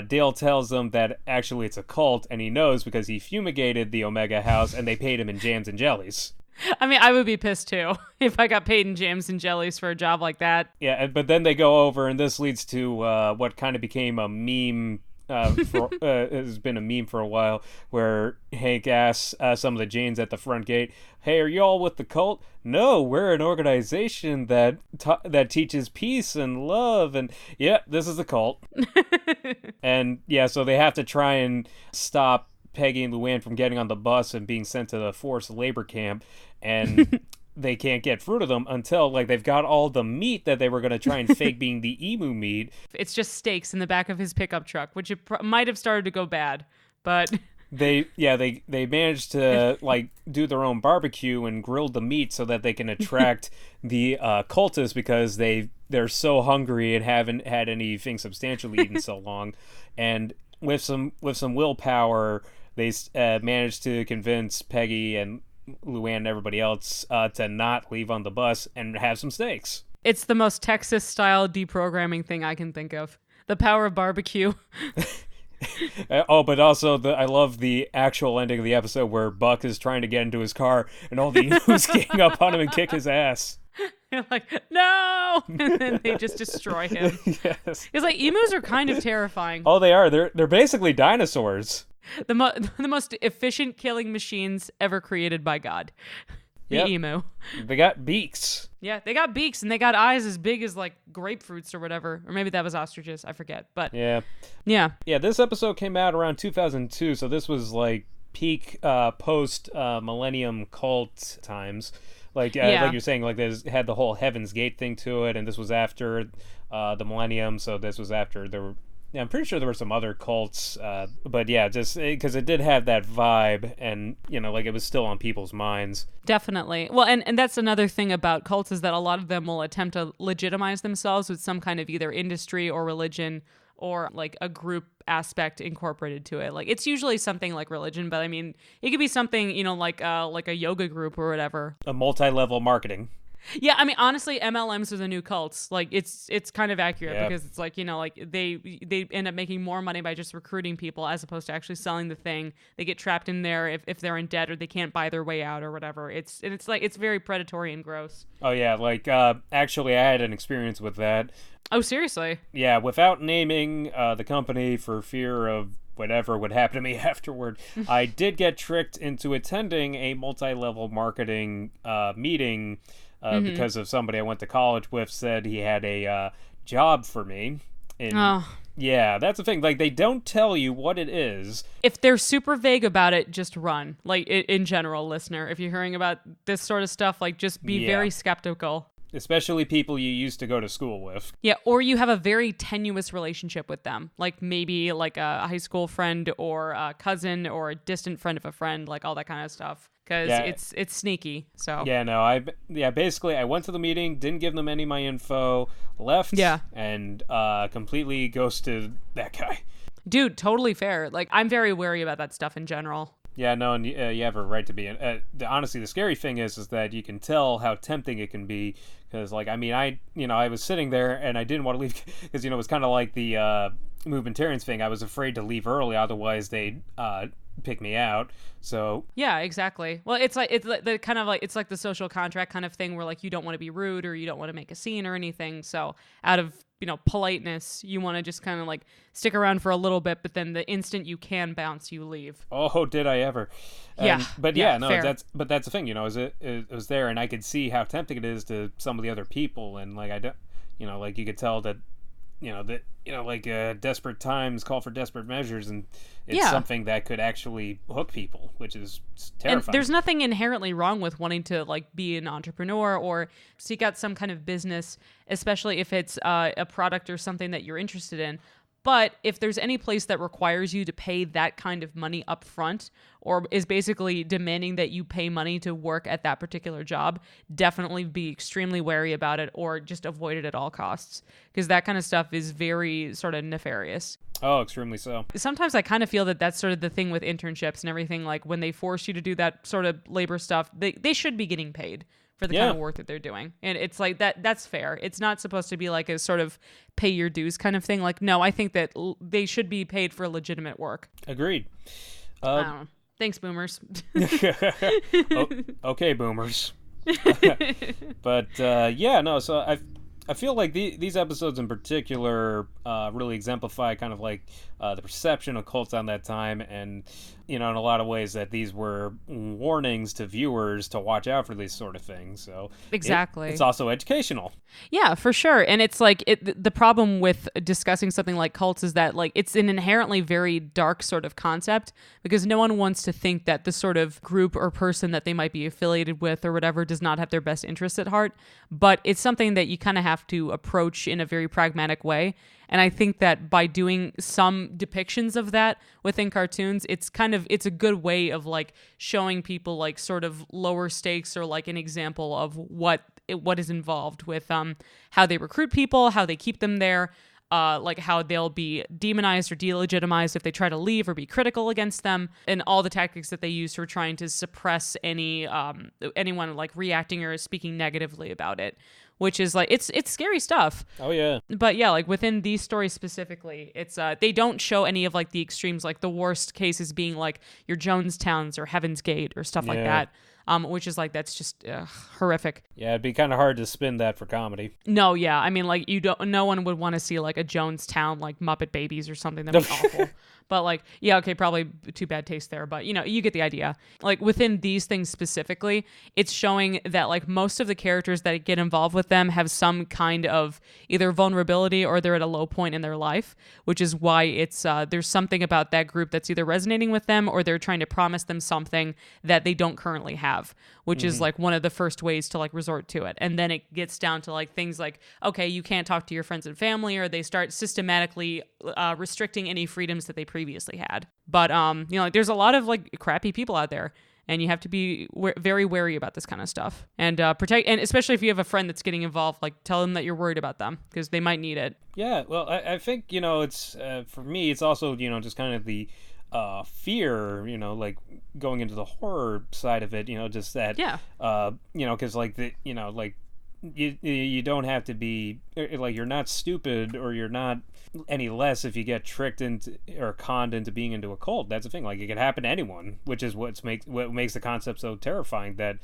Dale tells them that actually it's a cult, and he knows because he fumigated the Omega House, and they paid him in jams and jellies. I mean, I would be pissed too if I got paid in jams and jellies for a job like that. Yeah, but then they go over, and this leads to what kind of became a meme. Has been a meme for a while, where Hank asks some of the Janes at the front gate, "Hey, are you all with the cult?" "No, we're an organization that teaches peace and love." And yeah, this is a cult. And yeah, so they have to try and stop Peggy and Luann from getting on the bus and being sent to the forced labor camp, and they can't get fruit of them until like they've got all the meat that they were going to try and fake being the emu meat. It's just steaks in the back of his pickup truck, which it might have started to go bad, but they managed to like do their own barbecue and grill the meat so that they can attract the cultists, because they're so hungry and haven't had anything substantially eaten so long. And with some willpower, they managed to convince Peggy and Luann and everybody else to not leave on the bus and have some steaks. It's the most Texas-style deprogramming thing I can think of. The power of barbecue. But also I love the actual ending of the episode where Buck is trying to get into his car and all the emus gang up on him and kick his ass. You're like, no! And then they just destroy him. Yes. It's like, emus are kind of terrifying. Oh, they are. They're basically dinosaurs. The most efficient killing machines ever created by God. The emu. They got beaks. Yeah, they got beaks, and they got eyes as big as like grapefruits or whatever. Or maybe that was ostriches. I forget. But yeah. This episode came out around 2002, so this was like peak post Millennium cult times. Like you're saying, like they had the whole Heaven's Gate thing to it, and this was after the Millennium, so this was after there Yeah, I'm pretty sure there were some other cults, but yeah, just because it did have that vibe, and like it was still on people's minds. Definitely. Well, and that's another thing about cults is that a lot of them will attempt to legitimize themselves with some kind of either industry or religion or like a group aspect incorporated to it. Like it's usually something like religion, but I mean, it could be something, like a yoga group or whatever. A multi-level marketing. Yeah, I mean, honestly, MLMs are the new cults. Like, it's kind of accurate Yep. because it's like, like they end up making more money by just recruiting people as opposed to actually selling the thing. They get trapped in there if they're in debt or they can't buy their way out or whatever. It's very predatory and gross. Oh yeah, like actually, I had an experience with that. Oh, seriously? Yeah, without naming the company for fear of whatever would happen to me afterward, I did get tricked into attending a multi-level marketing meeting. Because of somebody I went to college with said he had a job for me. And yeah, that's the thing. Like, they don't tell you what it is. If they're super vague about it, just run. Like, in general, listener, if you're hearing about this sort of stuff, like, just be very skeptical. Especially people you used to go to school with. Yeah, or you have a very tenuous relationship with them. Like, maybe, like, a high school friend or a cousin or a distant friend of a friend, like, all that kind of stuff. Because it's sneaky, so. Yeah, no, basically, I went to the meeting, didn't give them any of my info, left, and completely ghosted that guy. Dude, totally fair. Like, I'm very wary about that stuff in general. Yeah, no, and you have a right to be. Honestly, the scary thing is that you can tell how tempting it can be. Because, like, I mean, I was sitting there and I didn't want to leave because, it was kind of like the movementarians thing. I was afraid to leave early, otherwise they'd pick me out. So yeah, exactly. Well, it's like the kind of like it's like the social contract kind of thing where like you don't want to be rude or you don't want to make a scene or anything. So out of politeness, you want to just kind of like stick around for a little bit, but then the instant you can bounce, you leave. Oh, did I ever? But fair. that's the thing. It was there, and I could see how tempting it is to some of the other people, and like I don't, like you could tell that. Desperate times call for desperate measures, and it's something that could actually hook people, which is terrifying. And there's nothing inherently wrong with wanting to like be an entrepreneur or seek out some kind of business, especially if it's a product or something that you're interested in. But if there's any place that requires you to pay that kind of money up front or is basically demanding that you pay money to work at that particular job, definitely be extremely wary about it or just avoid it at all costs because that kind of stuff is very sort of nefarious. Oh, extremely so. Sometimes I kind of feel that that's sort of the thing with internships and everything. Like when they force you to do that sort of labor stuff, they should be getting paid for the kind of work that they're doing. And it's like that's fair. It's not supposed to be like a sort of pay your dues kind of thing. Like, no, I think that they should be paid for legitimate work. Agreed. I don't know. Thanks, boomers. Okay, boomers. But so I feel like these episodes in particular really exemplify kind of like the perception of cults on that time, and in a lot of ways that these were warnings to viewers to watch out for these sort of things. So exactly, it's also educational. Yeah, for sure. And it's like the problem with discussing something like cults is that like it's an inherently very dark sort of concept because no one wants to think that the sort of group or person that they might be affiliated with or whatever does not have their best interests at heart. But it's something that you kind of have to approach in a very pragmatic way. And I think that by doing some depictions of that within cartoons, it's a good way of like showing people like sort of lower stakes or like an example of what is involved with how they recruit people, how they keep them there, like how they'll be demonized or delegitimized if they try to leave or be critical against them, and all the tactics that they use for trying to suppress anyone like reacting or speaking negatively about it. Which is like it's scary stuff. Oh yeah. But yeah, like within these stories specifically, it's they don't show any of like the extremes, like the worst cases being like your Jonestowns or Heaven's Gate or stuff like that. Which is like that's just horrific. Yeah, it'd be kind of hard to spin that for comedy. No, yeah, I mean like no one would want to see like a Jonestown like Muppet Babies or something. That'd be awful. But like, yeah, okay, probably too bad taste there, but you get the idea. Like within these things specifically, it's showing that like most of the characters that get involved with them have some kind of either vulnerability or they're at a low point in their life, which is why it's there's something about that group that's either resonating with them or they're trying to promise them something that they don't currently have. have, which is like one of the first ways to like resort to it. And then it gets down to like things like, okay, you can't talk to your friends and family, or they start systematically restricting any freedoms that they previously had. But you know, like, there's a lot of like crappy people out there, and you have to be very wary about this kind of stuff, and protect. And especially if you have a friend that's getting involved, like tell them that you're worried about them because they might need it. Yeah, well, I think, you know, it's for me, it's also, you know, just kind of the fear, you know, like going into the horror side of it, you know, just that, you know, because like the, you know, like you don't have to be like, you're not stupid, or you're not any less if you get tricked into or conned into being into a cult. That's the thing, like it can happen to anyone, which is what makes the concept so terrifying, that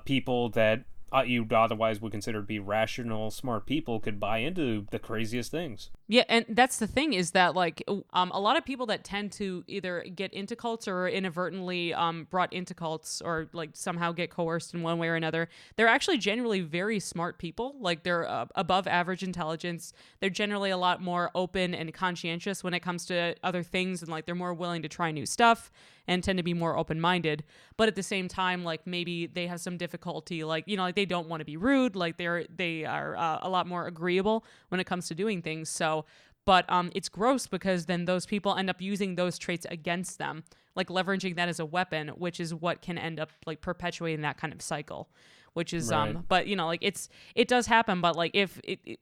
people that you otherwise would consider to be rational, smart people could buy into the craziest things. Yeah, and that's the thing, is that like a lot of people that tend to either get into cults or inadvertently brought into cults, or like somehow get coerced in one way or another, they're actually generally very smart people. Like they're above average intelligence. They're generally a lot more open and conscientious when it comes to other things, and like they're more willing to try new stuff and tend to be more open-minded. But at the same time, like maybe they have some difficulty, like, you know, like they don't want to be rude, like they are a lot more agreeable when it comes to doing things. So, but it's gross, because then those people end up using those traits against them, like leveraging that as a weapon, which is what can end up like perpetuating that kind of cycle. Which is right. But you know, like it does happen, but like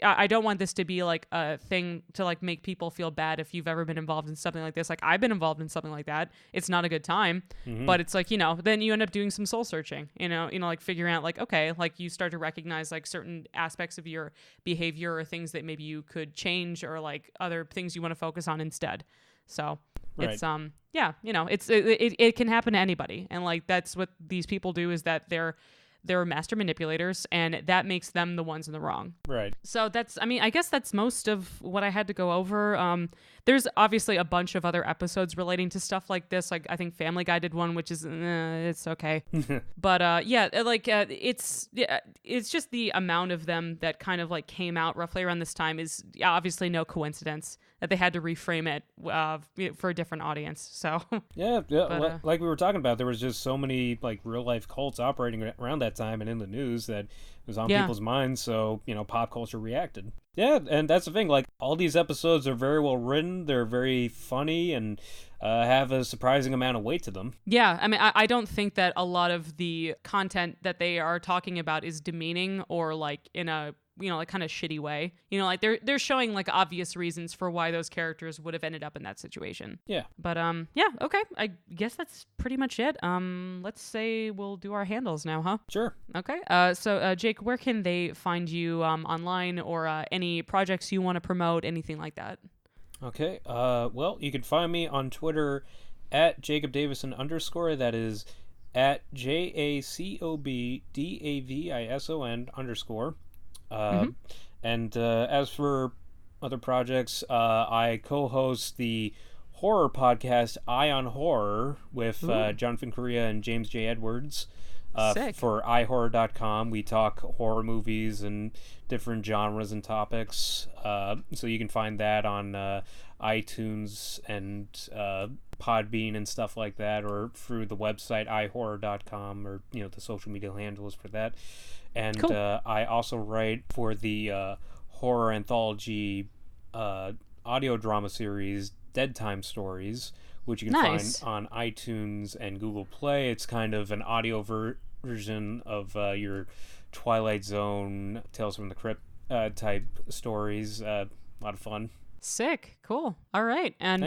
I don't want this to be like a thing to like make people feel bad if you've ever been involved in something like this. Like I've been involved in something like that. It's not a good time, but it's like, you know, then you end up doing some soul searching, you know, like figuring out like, okay, like you start to recognize like certain aspects of your behavior or things that maybe you could change, or like other things you want to focus on instead. So right. it's yeah, you know, it can happen to anybody, and like that's what these people do, is that they're master manipulators, and that makes them the ones in the wrong. Right. So I guess that's most of what I had to go over. There's obviously a bunch of other episodes relating to stuff like this. Like I think Family Guy did one, which is it's okay. But it's just the amount of them that kind of like came out roughly around this time is obviously no coincidence that they had to reframe it for a different audience. So yeah, but, like we were talking about, there was just so many like real life cults operating around that time and in the news that it was on people's minds. So, you know, pop culture reacted. Yeah, and that's the thing. Like all these episodes are very well written. They're very funny and have a surprising amount of weight to them. Yeah, I mean, I don't think that a lot of the content that they are talking about is demeaning or like in a, you know, like kind of shitty way. You know, like they're showing like obvious reasons for why those characters would have ended up in that situation. Yeah. But yeah, okay. I guess that's pretty much it. Let's say we'll do our handles now, huh? Sure. Okay. So Jake, where can they find you online, or any projects you want to promote, anything like that? Okay. Well, you can find me on Twitter at Jacob Davison _. That is at JACOBDAVISON _. And as for other projects, I co-host the horror podcast Eye on Horror with Jonathan Correa and James J. Edwards for iHorror.com. We talk horror movies and different genres and topics. So you can find that on iTunes and Podbean and stuff like that, or through the website iHorror.com, or, you know, the social media handles for that. And cool. I also write for the horror anthology audio drama series Dead Time Stories, which you can find on iTunes and Google Play. It's kind of an audio version of your Twilight Zone, Tales from the Crypt type stories. A lot of fun. Sick. Cool. All right. And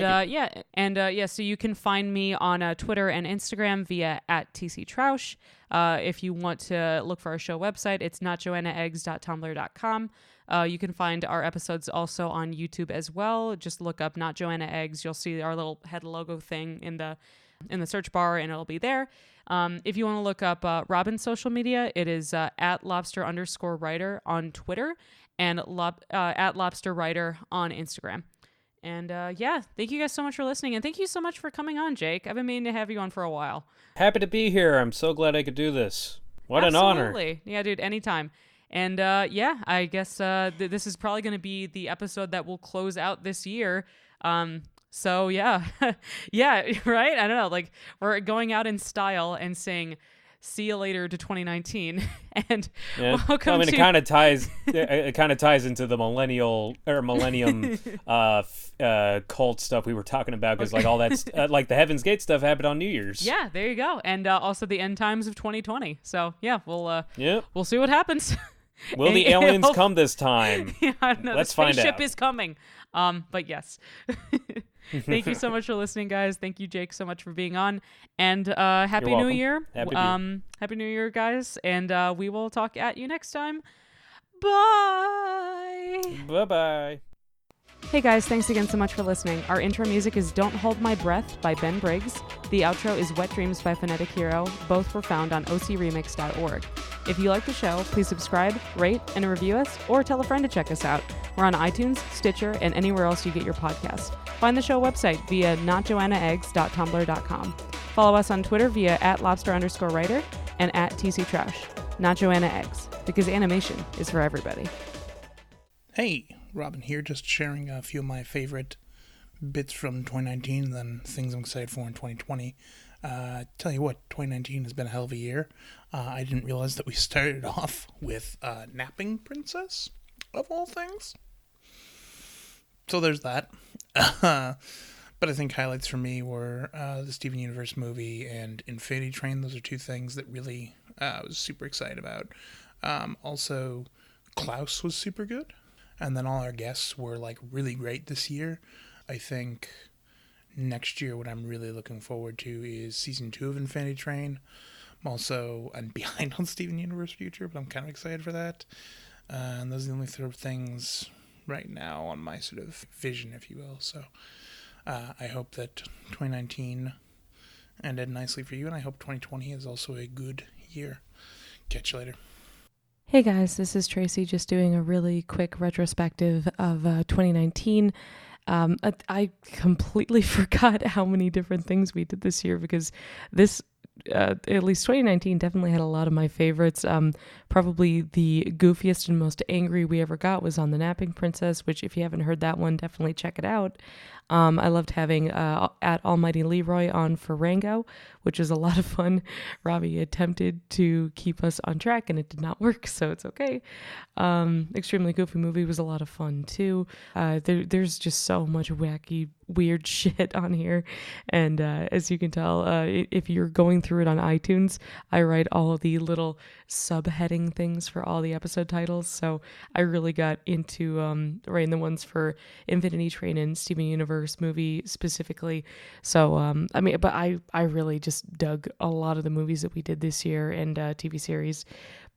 so you can find me on Twitter and Instagram via @TCTroush. If you want to look for our show website, it's notjoannaeggs.tumblr.com. You can find our episodes also on YouTube as well. Just look up Not Joanna Eggs. You'll see our little head logo thing in the search bar, and it'll be there. If you want to look up Robin's social media, it is at @lobster_writer on Twitter, and at @lobsterwriter on Instagram. And thank you guys so much for listening, and thank you so much for coming on, Jake. I've been meaning to have you on for a while. Happy to be here. I'm so glad I could do this. What an honor. Absolutely. Yeah, dude, anytime. And I guess this is probably going to be the episode that will close out this year. So yeah, yeah, right? I don't know. Like, we're going out in style and saying see you later to 2019, and Yeah. welcome I mean, to. it kind of ties into the millennium cult stuff we were talking about, because like all that like the Heaven's Gate stuff happened on New Year's. Yeah, there you go, and also the end times of 2020. So yeah, Yep. we'll see what happens. Will the aliens come this time? Yeah, I don't know. Let's The find spaceship out. is coming. But yes. Thank you so much for listening, guys. Thank you, Jake, so much for being on. And Happy New welcome. Year. Happy New Year, guys. And we will talk at you next time. Bye. Bye-bye. Hey guys, thanks again so much for listening. Our intro music is Don't Hold My Breath by Ben Briggs. The outro is Wet Dreams by Phonetic Hero. Both were found on ocremix.org. If you like the show, please subscribe, rate, and review us, or tell a friend to check us out. We're on iTunes, Stitcher, and anywhere else you get your podcasts. Find the show website via notjoannaeggs.tumblr.com. Follow us on Twitter via @lobster_writer and @TCTrash. Not Joanna Eggs, because animation is for everybody. Hey, Robin here, just sharing a few of my favorite bits from 2019 and then things I'm excited for in 2020. Tell you what, 2019 has been a hell of a year. I didn't realize that we started off with Napping Princess, of all things. So there's that. But I think highlights for me were the Steven Universe movie and Infinity Train. Those are two things that really I was super excited about. Also, Klaus was super good. And then all our guests were like really great this year. I think next year what I'm really looking forward to is season 2 of Infinity Train. I'm behind on Steven Universe Future, but I'm kind of excited for that. And those are the only sort of things right now on my sort of vision, if you will. So I hope that 2019 ended nicely for you, and I hope 2020 is also a good year. Catch you later. Hey guys, this is Tracy, just doing a really quick retrospective of 2019. I completely forgot how many different things we did this year, because this, at least 2019, definitely had a lot of my favorites. Probably the goofiest and most angry we ever got was on the Napping Princess, which if you haven't heard that one, definitely check it out. I loved having at Almighty Leroy on for Rango, which was a lot of fun. Robbie attempted to keep us on track and it did not work, so it's okay. Extremely Goofy Movie was a lot of fun too. There's just so much wacky, weird shit on here. And as you can tell, if you're going through it on iTunes, I write all of the little subheading things for all the episode titles. So I really got into writing the ones for Infinity Train and Steven Universe movie specifically. So but I really just dug a lot of the movies that we did this year and TV series.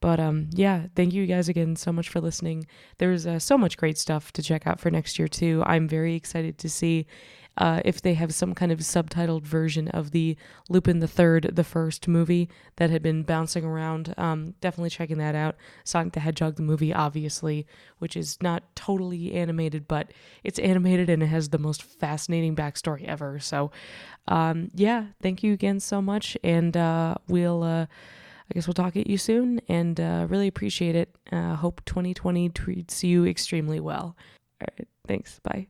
But yeah, thank you guys again so much for listening. There's so much great stuff to check out for next year too. I'm very excited to see if they have some kind of subtitled version of the Lupin the Third, the first movie that had been bouncing around. Definitely checking that out. Sonic the Hedgehog, the movie, obviously, which is not totally animated, but it's animated and it has the most fascinating backstory ever. So, yeah, thank you again so much. And I guess we'll talk at you soon, and really appreciate it. Hope 2020 treats you extremely well. All right, thanks. Bye.